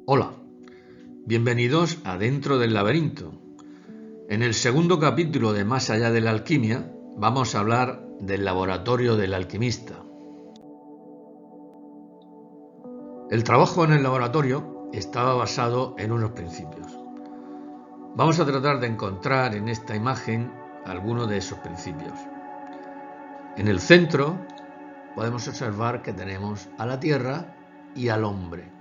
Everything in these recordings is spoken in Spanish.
Hola, bienvenidos a Dentro del Laberinto. En el segundo capítulo de Más allá de la alquimia vamos a hablar del laboratorio del alquimista. El trabajo en el laboratorio estaba basado en unos principios. Vamos a tratar de encontrar en esta imagen algunos de esos principios. En el centro podemos observar que tenemos a la tierra y al hombre.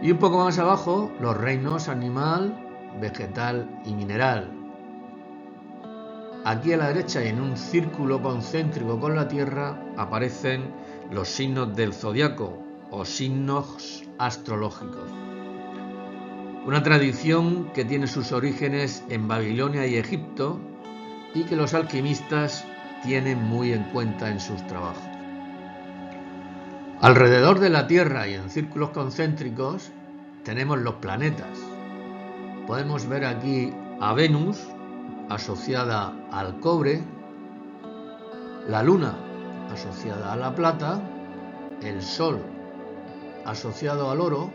Y un poco más abajo los reinos animal, vegetal y mineral. Aquí a la derecha y en un círculo concéntrico con la Tierra aparecen los signos del zodiaco o signos astrológicos. Una tradición que tiene sus orígenes en Babilonia y Egipto y que los alquimistas tienen muy en cuenta en sus trabajos. Alrededor de la Tierra y en círculos concéntricos tenemos los planetas. Podemos ver aquí a Venus asociada al cobre, la Luna asociada a la plata, el Sol asociado al oro.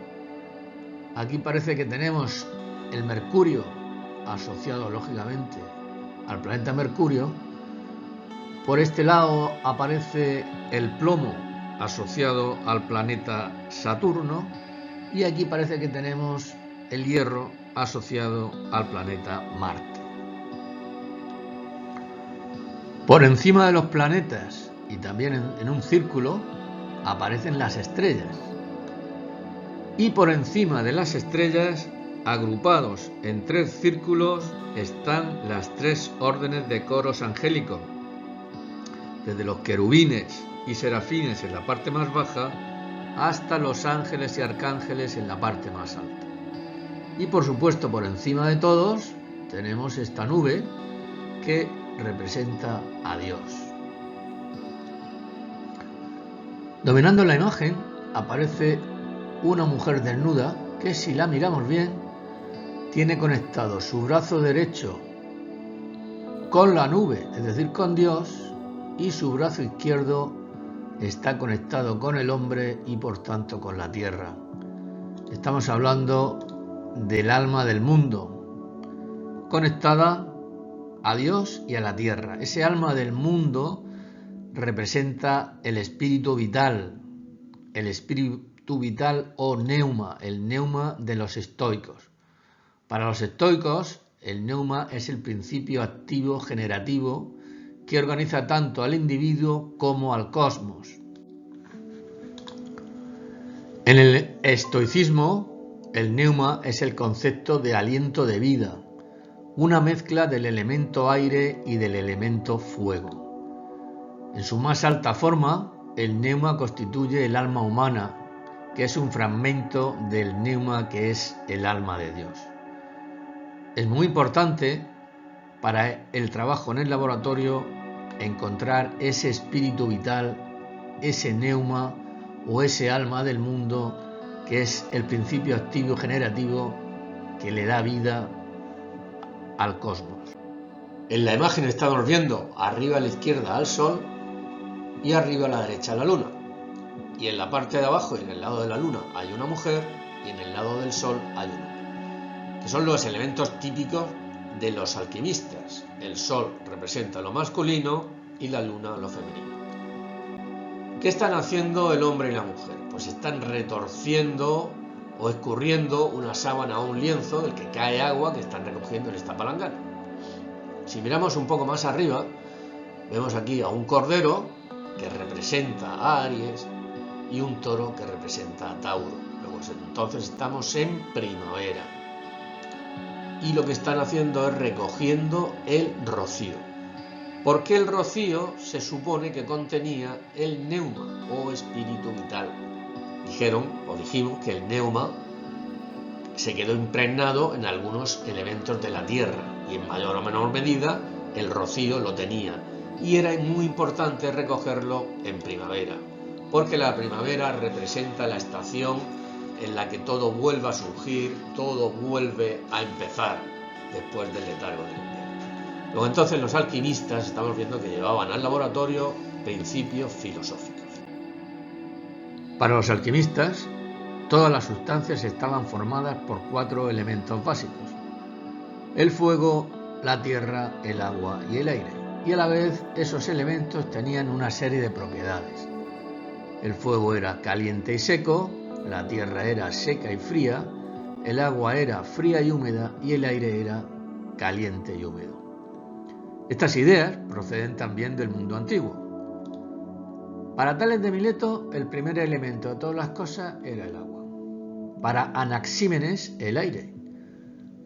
Aquí parece que tenemos el Mercurio asociado lógicamente al planeta Mercurio. Por este lado aparece el plomo asociado al planeta Saturno y aquí parece que tenemos el hierro asociado al planeta Marte. Por encima de los planetas y también en un círculo aparecen las estrellas. Y por encima de las estrellas, agrupados en 3 círculos, están las 3 órdenes de coros angélicos. Desde los querubines y serafines en la parte más baja hasta los ángeles y arcángeles en la parte más alta. Y por supuesto, por encima de todos, tenemos esta nube que representa a Dios. Dominando la imagen aparece una mujer desnuda que, si la miramos bien, tiene conectado su brazo derecho con la nube, es decir, con Dios, y su brazo izquierdo está conectado con el hombre y por tanto con la tierra. Estamos hablando del alma del mundo, conectada a Dios y a la tierra. Ese alma del mundo representa el espíritu vital o neuma, el neuma de los estoicos. Para los estoicos, el neuma es el principio activo generativo que organiza tanto al individuo como al cosmos. En el estoicismo, el neuma es el concepto de aliento de vida, una mezcla del elemento aire y del elemento fuego. En su más alta forma, el neuma constituye el alma humana, que es un fragmento del neuma que es el alma de Dios. Es muy importante para el trabajo en el laboratorio encontrar ese espíritu vital, ese neuma o ese alma del mundo que es el principio activo generativo que le da vida al cosmos. En la imagen estamos viendo arriba a la izquierda al Sol y arriba a la derecha a la Luna. Y en la parte de abajo y en el lado de la Luna hay una mujer y en el lado del Sol hay un hombre, que son los elementos típicos de los alquimistas. El Sol representa lo masculino y la Luna lo femenino. ¿Qué están haciendo el hombre y la mujer? Pues están retorciendo o escurriendo una sábana o un lienzo del que cae agua que están recogiendo en esta palangana. Si miramos un poco más arriba, vemos aquí a un cordero que representa a Aries y un toro que representa a Tauro. Entonces estamos en primavera. Y lo que están haciendo es recogiendo el rocío. Porque el rocío se supone que contenía el neuma o espíritu vital. Dijimos que el neuma se quedó impregnado en algunos elementos de la tierra y en mayor o menor medida el rocío lo tenía. Y era muy importante recogerlo en primavera, porque la primavera representa la estación en la que todo vuelve a surgir, todo vuelve a empezar después del letargo del invierno. Luego entonces los alquimistas estamos viendo que llevaban al laboratorio principios filosóficos. Para los alquimistas, Todas las sustancias estaban formadas por 4 elementos básicos: el fuego, la tierra, el agua y el aire. Y a la vez esos elementos tenían una serie de propiedades. El fuego era caliente y seco, la tierra era seca y fría, el agua era fría y húmeda y el aire era caliente y húmedo. Estas ideas proceden también del mundo antiguo. Para Tales de Mileto, el primer elemento de todas las cosas era el agua. Para Anaxímenes, el aire.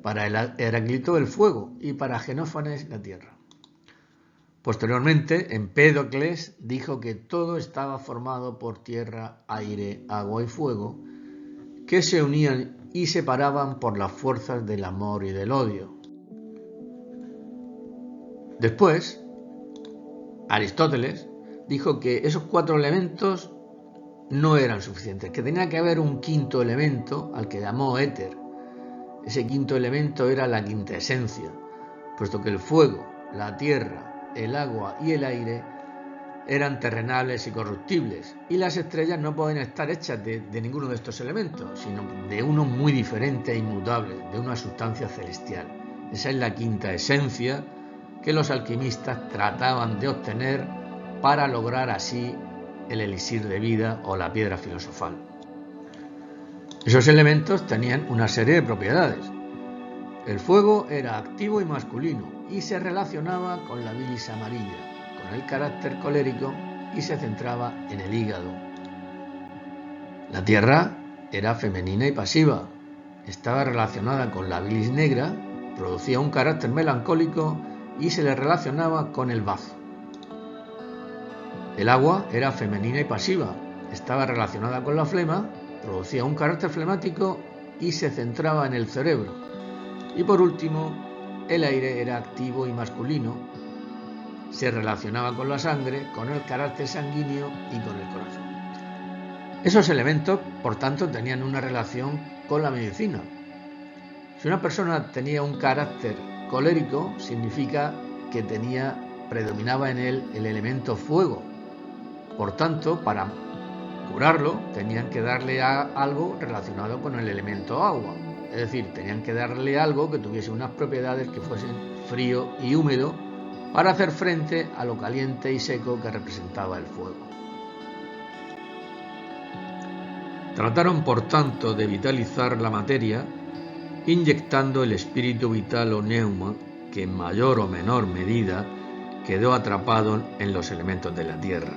Para Heráclito, el fuego. Y para Xenófanes, la tierra. Posteriormente, Empédocles dijo que todo estaba formado por tierra, aire, agua y fuego, que se unían y separaban por las fuerzas del amor y del odio. Después, Aristóteles dijo que esos 4 elementos no eran suficientes, que tenía que haber un quinto elemento al que llamó éter. Ese quinto elemento era la quintesencia, puesto que el fuego, la tierra, el agua y el aire eran terrenales y corruptibles, y las estrellas no pueden estar hechas de ninguno de estos elementos, sino de uno muy diferente e inmutable, de una sustancia celestial. Esa es la quinta esencia que los alquimistas trataban de obtener para lograr así el elixir de vida o la piedra filosofal. Esos elementos tenían una serie de propiedades. El fuego era activo y masculino y se relacionaba con la bilis amarilla, con el carácter colérico y se centraba en el hígado. La tierra era femenina y pasiva, estaba relacionada con la bilis negra, producía un carácter melancólico y se le relacionaba con el bazo. El agua era femenina y pasiva, estaba relacionada con la flema, producía un carácter flemático y se centraba en el cerebro. Y por último, el aire era activo y masculino, se relacionaba con la sangre, con el carácter sanguíneo y con el corazón. Esos elementos, por tanto, tenían una relación con la medicina. Si una persona tenía un carácter colérico, significa que predominaba en él el elemento fuego. Por tanto, para curarlo, tenían que darle algo relacionado con el elemento agua. Es decir, tenían que darle algo que tuviese unas propiedades que fuesen frío y húmedo para hacer frente a lo caliente y seco que representaba el fuego. Trataron, por tanto, de vitalizar la materia inyectando el espíritu vital o neuma que en mayor o menor medida quedó atrapado en los elementos de la tierra.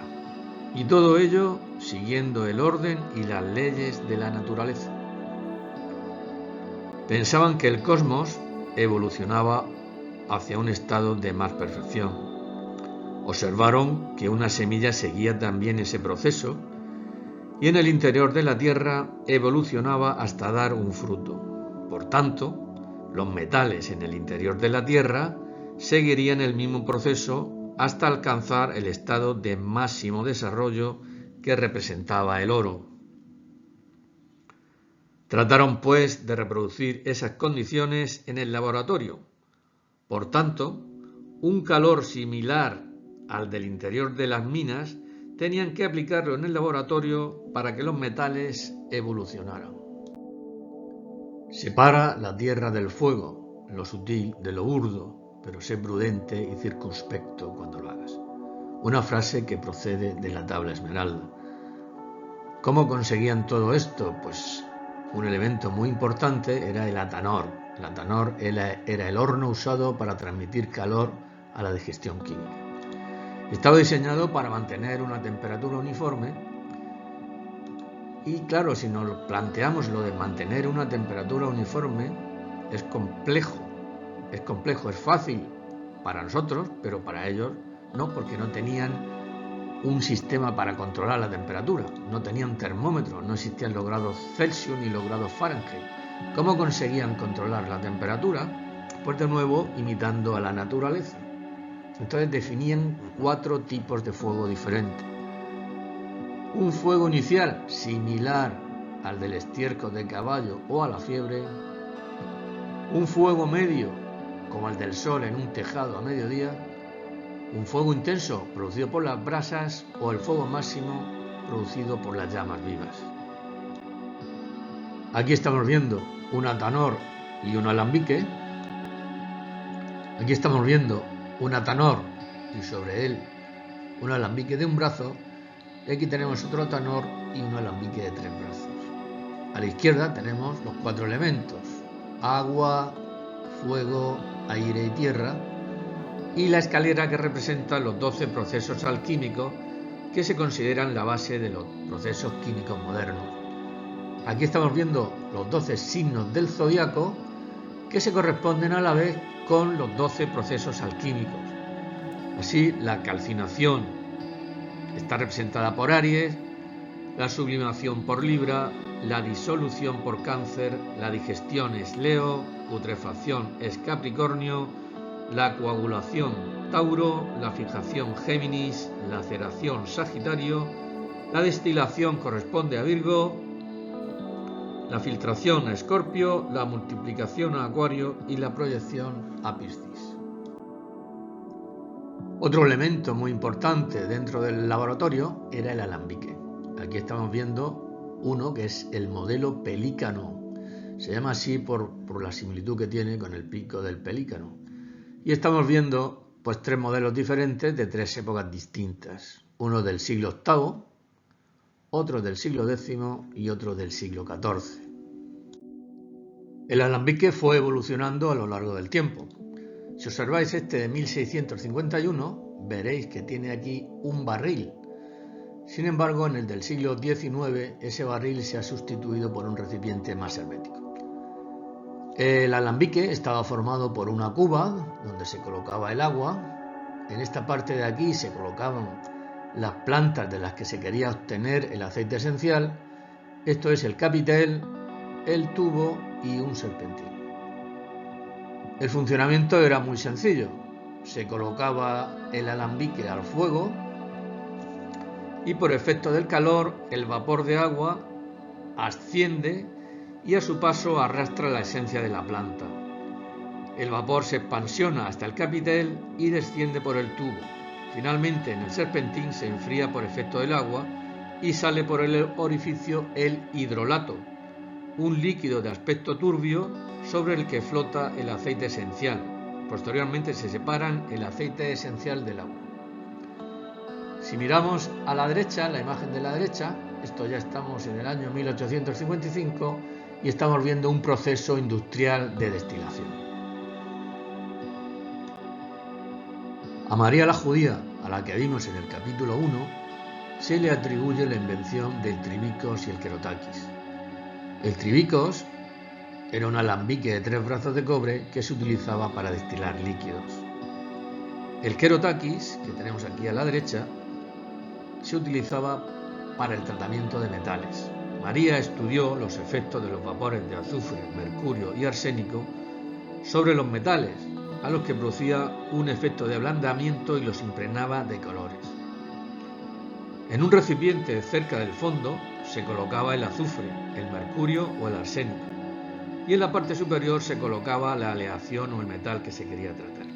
Y todo ello siguiendo el orden y las leyes de la naturaleza. Pensaban que el cosmos evolucionaba hacia un estado de más perfección. Observaron que una semilla seguía también ese proceso y en el interior de la Tierra evolucionaba hasta dar un fruto. Por tanto, los metales en el interior de la Tierra seguirían el mismo proceso hasta alcanzar el estado de máximo desarrollo que representaba el oro. Trataron, pues, de reproducir esas condiciones en el laboratorio. Por tanto, un calor similar al del interior de las minas tenían que aplicarlo en el laboratorio para que los metales evolucionaran. Separa la tierra del fuego, lo sutil de lo burdo, pero sé prudente y circunspecto cuando lo hagas. Una frase que procede de la tabla esmeralda. ¿Cómo conseguían todo esto? Pues un elemento muy importante era el atanor. El atanor era el horno usado para transmitir calor a la digestión química. Estaba diseñado para mantener una temperatura uniforme y claro, si nos planteamos lo de mantener una temperatura uniforme, es complejo, es fácil para nosotros, pero para ellos no, porque no tenían un sistema para controlar la temperatura, no tenían termómetro, no existían los grados Celsius ni los grados Fahrenheit. ¿Cómo conseguían controlar la temperatura? Pues de nuevo imitando a la naturaleza. Entonces definían 4 tipos de fuego diferentes. Un fuego inicial similar al del estiércol de caballo o a la fiebre. Un fuego medio como el del sol en un tejado a mediodía. Un fuego intenso producido por las brasas o el fuego máximo producido por las llamas vivas. Aquí estamos viendo un atanor y un alambique. Aquí estamos viendo un atanor y sobre él un alambique de un brazo. Y aquí tenemos otro atanor y un alambique de 3 brazos. A la izquierda tenemos los 4 elementos: agua, fuego, aire y tierra, y la escalera que representa los 12 procesos alquímicos que se consideran la base de los procesos químicos modernos. Aquí estamos viendo los 12 signos del zodiaco que se corresponden a la vez con los 12 procesos alquímicos. Así, la calcinación está representada por Aries, la sublimación por Libra, la disolución por Cáncer, la digestión es Leo, putrefacción es Capricornio, la coagulación Tauro, la fijación Géminis, la laceración Sagitario, la destilación corresponde a Virgo, la filtración a Escorpio, la multiplicación a Acuario y la proyección a Piscis. Otro elemento muy importante dentro del laboratorio era el alambique. Aquí estamos viendo uno que es el modelo pelícano. Se llama así por la similitud que tiene con el pico del pelícano. Y estamos viendo pues 3 modelos diferentes de 3 épocas distintas. Uno del siglo VIII, otro del siglo X y otro del siglo XIV. El alambique fue evolucionando a lo largo del tiempo. Si observáis este de 1651, veréis que tiene aquí un barril. Sin embargo, en el del siglo XIX, ese barril se ha sustituido por un recipiente más hermético. El alambique estaba formado por una cuba donde se colocaba el agua. En esta parte de aquí se colocaban las plantas de las que se quería obtener el aceite esencial. Esto es el capitel, el tubo y un serpentín. El funcionamiento era muy sencillo. Se colocaba el alambique al fuego y por efecto del calor el vapor de agua asciende y a su paso arrastra la esencia de la planta. El vapor se expansiona hasta el capitel y desciende por el tubo. Finalmente en el serpentín se enfría por efecto del agua y sale por el orificio el hidrolato, un líquido de aspecto turbio sobre el que flota el aceite esencial. Posteriormente se separan el aceite esencial del agua. Si miramos a la derecha, la imagen de la derecha, esto ya estamos en el año 1855 y estamos viendo un proceso industrial de destilación. A María la judía, a la que vimos en el capítulo 1, se le atribuye la invención del tribicos y el querotaquis. El tribicos era un alambique de 3 brazos de cobre que se utilizaba para destilar líquidos. El querotaquis, que tenemos aquí a la derecha, se utilizaba para el tratamiento de metales. María estudió los efectos de los vapores de azufre, mercurio y arsénico sobre los metales, a los que producía un efecto de ablandamiento y los impregnaba de colores. En un recipiente cerca del fondo se colocaba el azufre, el mercurio o el arsénico, y en la parte superior se colocaba la aleación o el metal que se quería tratar.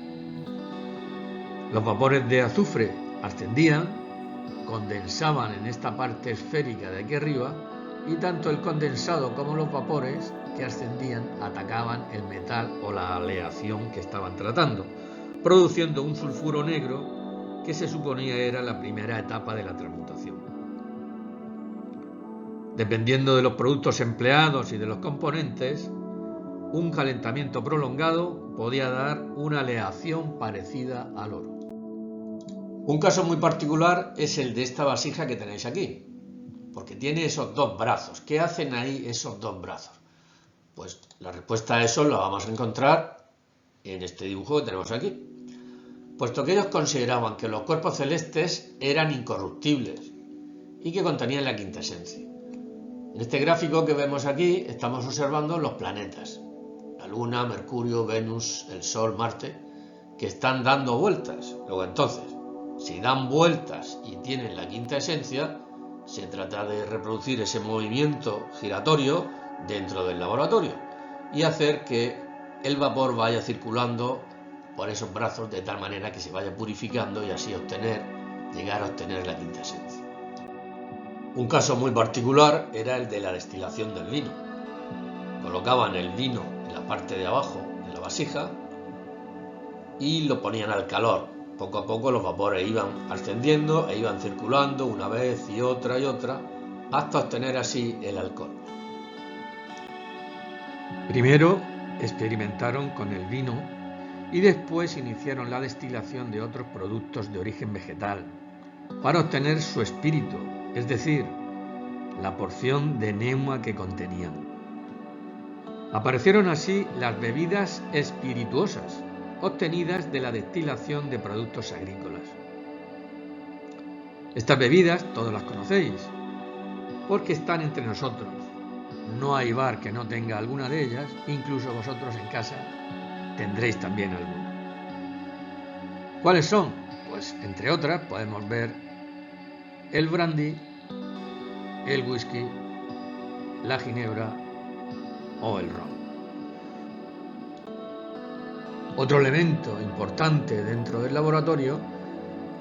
Los vapores de azufre ascendían, condensaban en esta parte esférica de aquí arriba, y tanto el condensado como los vapores que ascendían atacaban el metal o la aleación que estaban tratando, produciendo un sulfuro negro que se suponía era la primera etapa de la transmutación. Dependiendo de los productos empleados y de los componentes, un calentamiento prolongado podía dar una aleación parecida al oro. Un caso muy particular es el de esta vasija que tenéis aquí, porque tiene esos 2 brazos. ¿Qué hacen ahí esos 2 brazos? Pues la respuesta a eso la vamos a encontrar en este dibujo que tenemos aquí. Puesto que ellos consideraban que los cuerpos celestes eran incorruptibles y que contenían la quinta esencia. En este gráfico que vemos aquí estamos observando los planetas, la Luna, Mercurio, Venus, el Sol, Marte, que están dando vueltas. Luego entonces, si dan vueltas y tienen la quinta esencia, se trata de reproducir ese movimiento giratorio dentro del laboratorio y hacer que el vapor vaya circulando por esos brazos de tal manera que se vaya purificando y así llegar a obtener la quinta esencia. Un caso muy particular era el de la destilación del vino. colocaban el vino en la parte de abajo de la vasija y lo ponían al calor. Poco a poco los vapores iban ascendiendo e iban circulando una vez y otra hasta obtener así el alcohol. Primero experimentaron con el vino y después iniciaron la destilación de otros productos de origen vegetal para obtener su espíritu, es decir, la porción de neuma que contenían. Aparecieron así las bebidas espirituosas, obtenidas de la destilación de productos agrícolas. Estas bebidas todos las conocéis, porque están entre nosotros. No hay bar que no tenga alguna de ellas, incluso vosotros en casa tendréis también alguna. ¿Cuáles son? Pues entre otras podemos ver el brandy, el whisky, la ginebra o el ron. Otro elemento importante dentro del laboratorio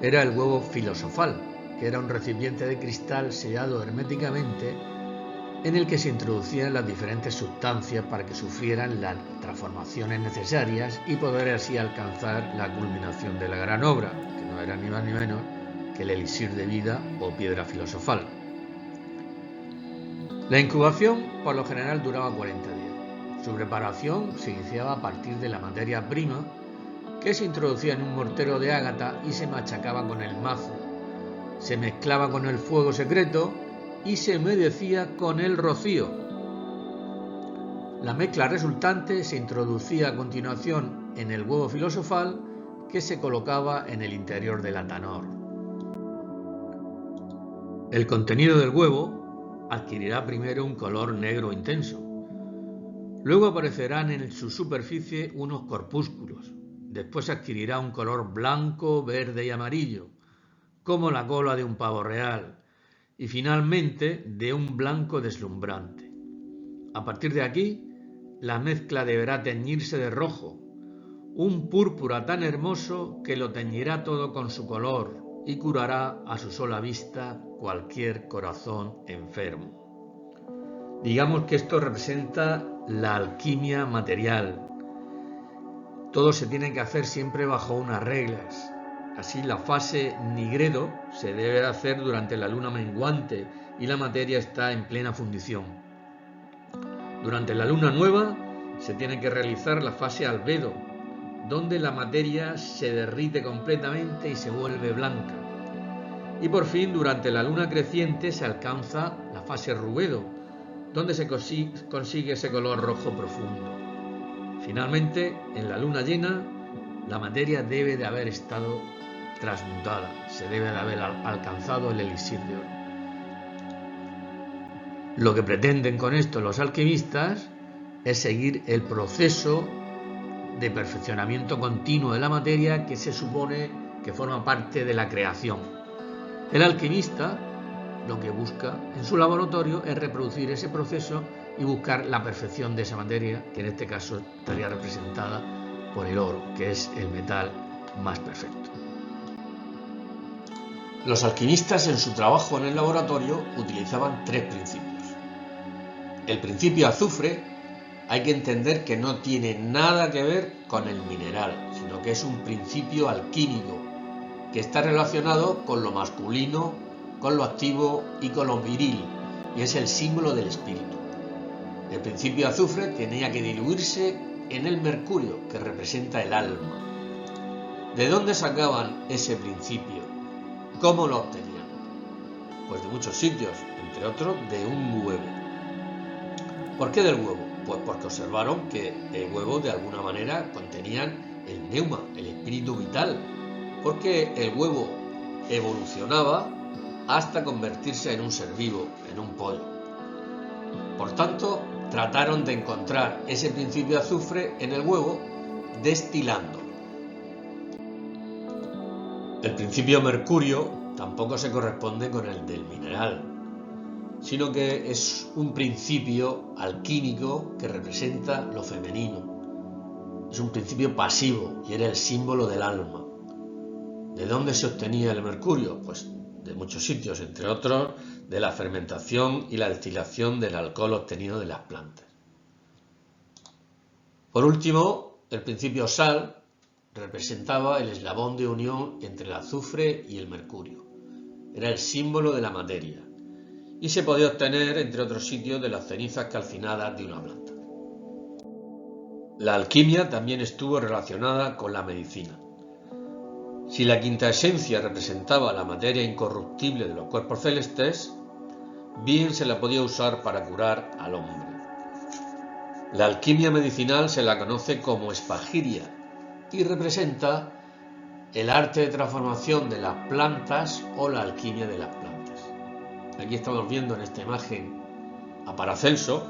era el huevo filosofal, que era un recipiente de cristal sellado herméticamente en el que se introducían las diferentes sustancias para que sufrieran las transformaciones necesarias y poder así alcanzar la culminación de la gran obra, que no era ni más ni menos que el elixir de vida o piedra filosofal. La incubación por lo general duraba 40 días. Su preparación se iniciaba a partir de la materia prima que se introducía en un mortero de ágata y se machacaba con el mazo, se mezclaba con el fuego secreto y se humedecía con el rocío. La mezcla resultante se introducía a continuación en el huevo filosofal que se colocaba en el interior del atanor. El contenido del huevo adquirirá primero un color negro intenso. Luego aparecerán en su superficie unos corpúsculos. Después adquirirá un color blanco, verde y amarillo, como la cola de un pavo real, y finalmente de un blanco deslumbrante. A partir de aquí, la mezcla deberá teñirse de rojo, un púrpura tan hermoso que lo teñirá todo con su color y curará a su sola vista cualquier corazón enfermo. Digamos que esto representa la alquimia material. Todo se tiene que hacer siempre bajo unas reglas. Así, la fase nigredo se debe hacer durante la luna menguante y la materia está en plena fundición. Durante la luna nueva se tiene que realizar la fase albedo, donde la materia se derrite completamente y se vuelve blanca. Y por fin, durante la luna creciente se alcanza la fase rubedo, donde se consigue ese color rojo profundo. Finalmente, en la luna llena, la materia debe de haber estado transmutada, se debe de haber alcanzado el elixir de oro. Lo que pretenden con esto los alquimistas es seguir el proceso de perfeccionamiento continuo de la materia que se supone que forma parte de la creación. El alquimista lo que busca en su laboratorio es reproducir ese proceso y buscar la perfección de esa materia, que en este caso estaría representada por el oro, que es el metal más perfecto. Los alquimistas en su trabajo en el laboratorio utilizaban tres principios. El principio azufre hay que entender que no tiene nada que ver con el mineral, sino que es un principio alquímico que está relacionado con lo masculino, con lo activo y con lo viril, y es el símbolo del espíritu. El principio azufre tenía que diluirse en el mercurio, que representa el alma. ¿De dónde sacaban ese principio? ¿Cómo lo obtenían? Pues de muchos sitios, entre otros de un huevo. ¿Por qué del huevo? Pues porque observaron que el huevo de alguna manera contenían el neuma, el espíritu vital, porque el huevo evolucionaba hasta convertirse en un ser vivo, en un pollo. Por tanto, trataron de encontrar ese principio de azufre en el huevo destilándolo. El principio mercurio tampoco se corresponde con el del mineral, sino que es un principio alquímico que representa lo femenino. Es un principio pasivo y era el símbolo del alma. ¿De dónde se obtenía el mercurio? Pues de muchos sitios, entre otros de la fermentación y la destilación del alcohol obtenido de las plantas. Por último, el principio sal representaba el eslabón de unión entre el azufre y el mercurio. Era el símbolo de la materia y se podía obtener, entre otros sitios, de las cenizas calcinadas de una planta. La alquimia también estuvo relacionada con la medicina. Si la quinta esencia representaba la materia incorruptible de los cuerpos celestes, bien se la podía usar para curar al hombre. La alquimia medicinal se la conoce como espagiria y representa el arte de transformación de las plantas o la alquimia de las plantas. Aquí estamos viendo en esta imagen a Paracelso,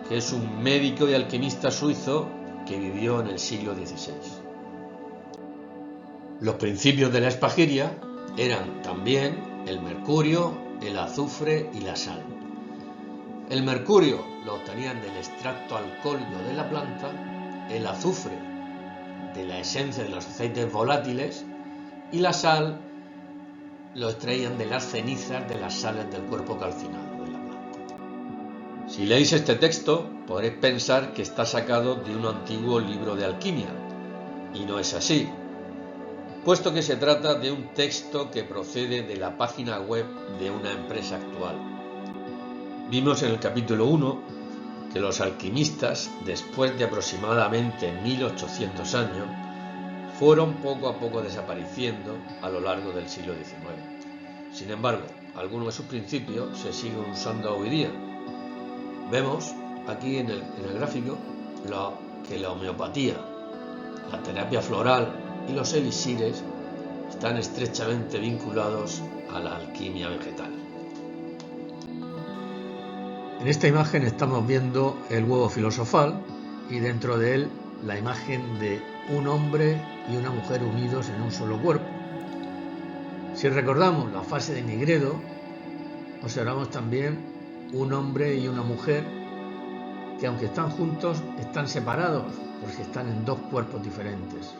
que es un médico y alquimista suizo que vivió en el siglo XVI. Los principios de la espagiria eran también el mercurio, el azufre y la sal. El mercurio lo obtenían del extracto alcohólico de la planta, el azufre de la esencia de los aceites volátiles y la sal lo extraían de las cenizas de las sales del cuerpo calcinado de la planta. Si leéis este texto, podréis pensar que está sacado de un antiguo libro de alquimia, y no es así, puesto que se trata de un texto que procede de la página web de una empresa actual. Vimos en el capítulo 1 que los alquimistas, después de aproximadamente 1800 años, fueron poco a poco desapareciendo a lo largo del siglo XIX. Sin embargo, algunos de sus principios se siguen usando hoy día. Vemos aquí en el gráfico que la homeopatía, la terapia floral y los elixires están estrechamente vinculados a la alquimia vegetal. En esta imagen estamos viendo el huevo filosofal y dentro de él la imagen de un hombre y una mujer unidos en un solo cuerpo. Si recordamos la fase de Nigredo, observamos también un hombre y una mujer que, aunque están juntos, están separados porque están en dos cuerpos diferentes.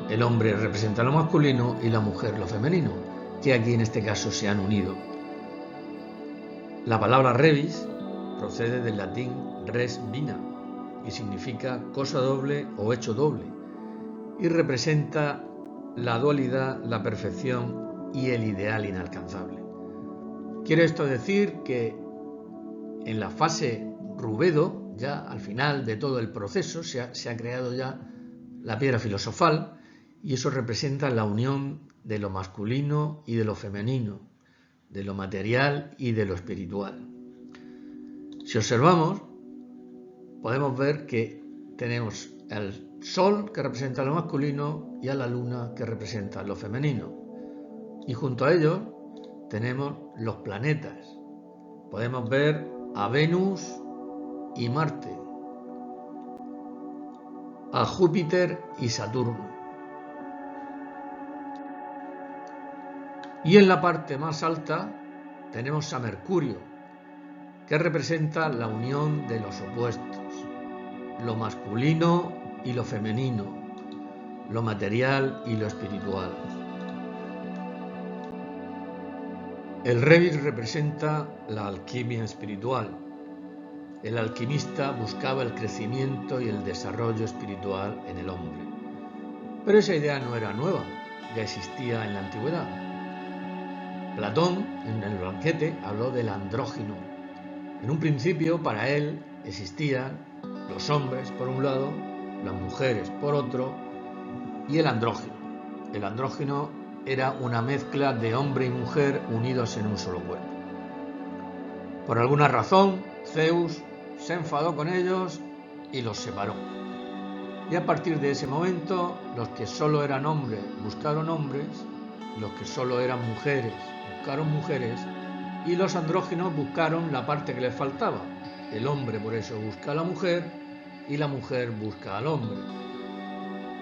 El hombre representa lo masculino y la mujer lo femenino, que aquí en este caso se han unido. La palabra rebis procede del latín res vina y significa cosa doble o hecho doble, y representa la dualidad, la perfección y el ideal inalcanzable. Quiere esto decir que en la fase Rubedo, ya al final de todo el proceso, se ha creado ya la piedra filosofal, y eso representa la unión de lo masculino y de lo femenino, de lo material y de lo espiritual. Si observamos, podemos ver que tenemos el sol, que representa lo masculino, y a la luna, que representa lo femenino. Y junto a ellos tenemos los planetas. Podemos ver a Venus y Marte, a Júpiter y Saturno. Y en la parte más alta tenemos a Mercurio, que representa la unión de los opuestos, lo masculino y lo femenino, lo material y lo espiritual. El rebis representa la alquimia espiritual. El alquimista buscaba el crecimiento y el desarrollo espiritual en el hombre. Pero esa idea no era nueva, ya existía en la antigüedad. Platón, en el Banquete, habló del andrógino. En un principio, para él, existían los hombres por un lado, las mujeres por otro, y el andrógino. El andrógino era una mezcla de hombre y mujer unidos en un solo cuerpo. Por alguna razón, Zeus se enfadó con ellos y los separó. Y a partir de ese momento, los que solo eran hombres buscaron hombres, los que solo eran mujeres buscaron mujeres, y los andróginos buscaron la parte que les faltaba. El hombre por eso busca a la mujer y la mujer busca al hombre.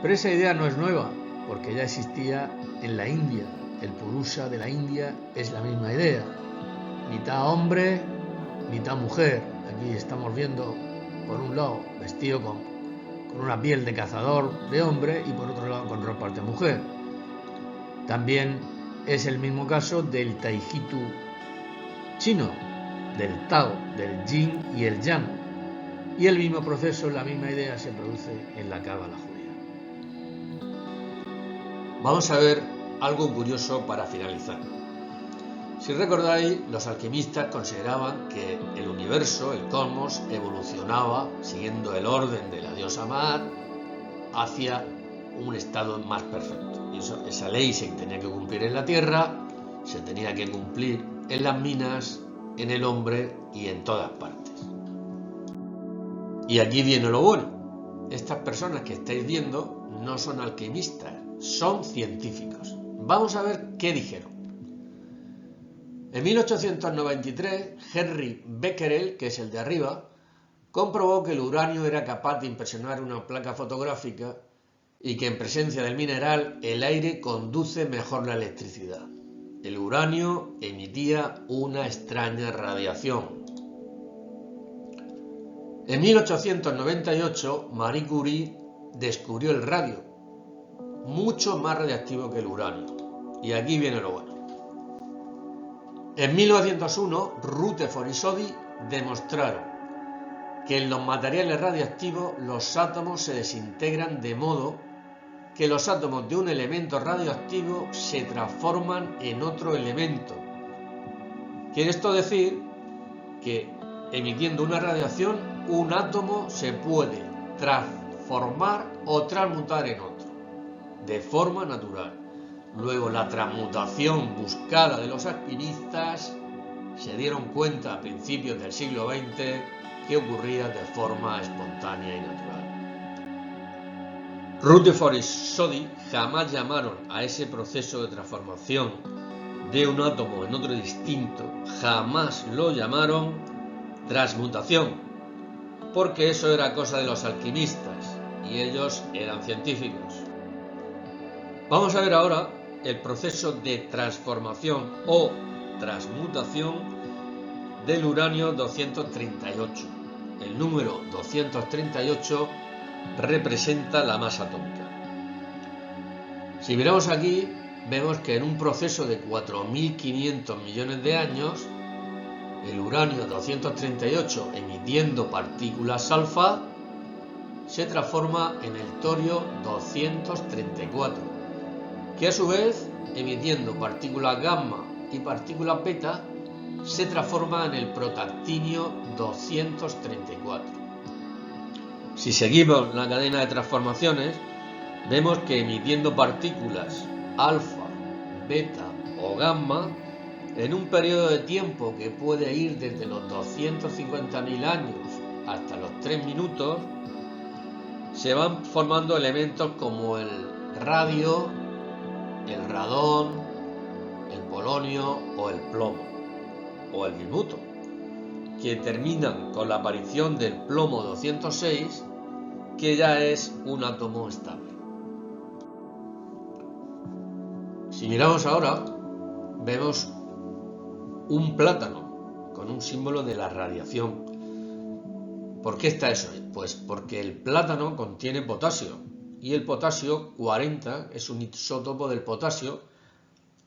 Pero esa idea no es nueva, porque ya existía en la India. El Purusha de la India es la misma idea. Mitad hombre, mitad mujer. Aquí estamos viendo, por un lado, vestido con una piel de cazador de hombre y por otro lado con ropas de mujer. También es el mismo caso del Taijitu chino, del Tao, del Yin y el Yang. Y el mismo proceso, la misma idea se produce en la cábala judía. Vamos a ver algo curioso para finalizar. Si recordáis, los alquimistas consideraban que el universo, el cosmos, evolucionaba siguiendo el orden de la diosa Maat hacia un estado más perfecto. Y esa ley se tenía que cumplir en la Tierra, se tenía que cumplir en las minas, en el hombre y en todas partes. Y aquí viene lo bueno. Estas personas que estáis viendo no son alquimistas, son científicos. Vamos a ver qué dijeron. En 1893, Henry Becquerel, que es el de arriba, comprobó que el uranio era capaz de impresionar una placa fotográfica y que en presencia del mineral el aire conduce mejor la electricidad. El uranio emitía una extraña radiación. En 1898, Marie Curie descubrió el radio, mucho más radiactivo que el uranio. Y aquí viene lo bueno. En 1901, Rutherford y Soddy demostraron que en los materiales radiactivos los átomos se desintegran de modo que los átomos de un elemento radioactivo se transforman en otro elemento. Quiere esto decir que emitiendo una radiación, un átomo se puede transformar o transmutar en otro, de forma natural. Luego, la transmutación buscada de los alquimistas se dieron cuenta a principios del siglo XX que ocurría de forma espontánea y natural. Rutherford y Soddy jamás llamaron a ese proceso de transformación de un átomo en otro distinto, jamás lo llamaron transmutación, porque eso era cosa de los alquimistas y ellos eran científicos. Vamos a ver ahora el proceso de transformación o transmutación del uranio 238. El número 238 representa la masa atómica. Si miramos aquí, vemos que en un proceso de 4.500 millones de años, el uranio 238, emitiendo partículas alfa, se transforma en el torio 234, que a su vez, emitiendo partículas gamma y partículas beta, se transforma en el protactinio 234. Si seguimos la cadena de transformaciones, vemos que emitiendo partículas alfa, beta o gamma, en un periodo de tiempo que puede ir desde los 250.000 años hasta los 3 minutos, se van formando elementos como el radio, el radón, el polonio o el plomo, o el bismuto, que terminan con la aparición del plomo 206, que ya es un átomo estable. Si miramos ahora, vemos un plátano con un símbolo de la radiación. ¿Por qué está eso? Pues porque el plátano contiene potasio, y el potasio 40 es un isótopo del potasio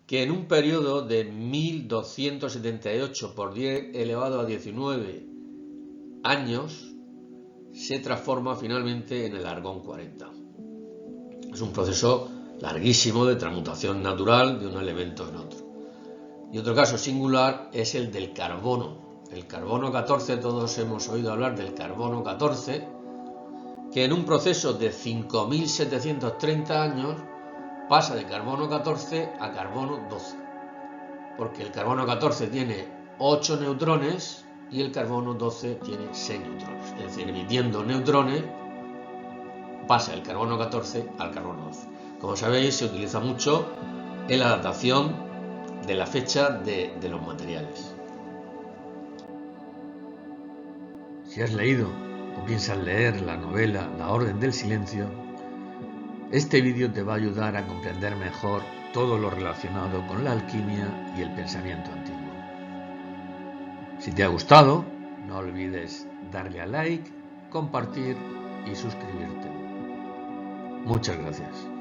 que en un periodo de 1278 por 10 elevado a 19 años se transforma finalmente en el argón 40. Es un proceso larguísimo de transmutación natural de un elemento en otro. Y otro caso singular es el del carbono. El carbono 14, todos hemos oído hablar del carbono 14, que en un proceso de 5.730 años pasa de carbono 14 a carbono 12, porque el carbono 14 tiene 8 neutrones y el carbono 12 tiene 6 neutrones. Es decir, emitiendo neutrones pasa el carbono 14 al carbono 12. Como sabéis, se utiliza mucho en la datación de la fecha de los materiales. Si has leído o piensas leer la novela La Orden del Silencio, este vídeo te va a ayudar a comprender mejor todo lo relacionado con la alquimia y el pensamiento antiguo. Si te ha gustado, no olvides darle a like, compartir y suscribirte. Muchas gracias.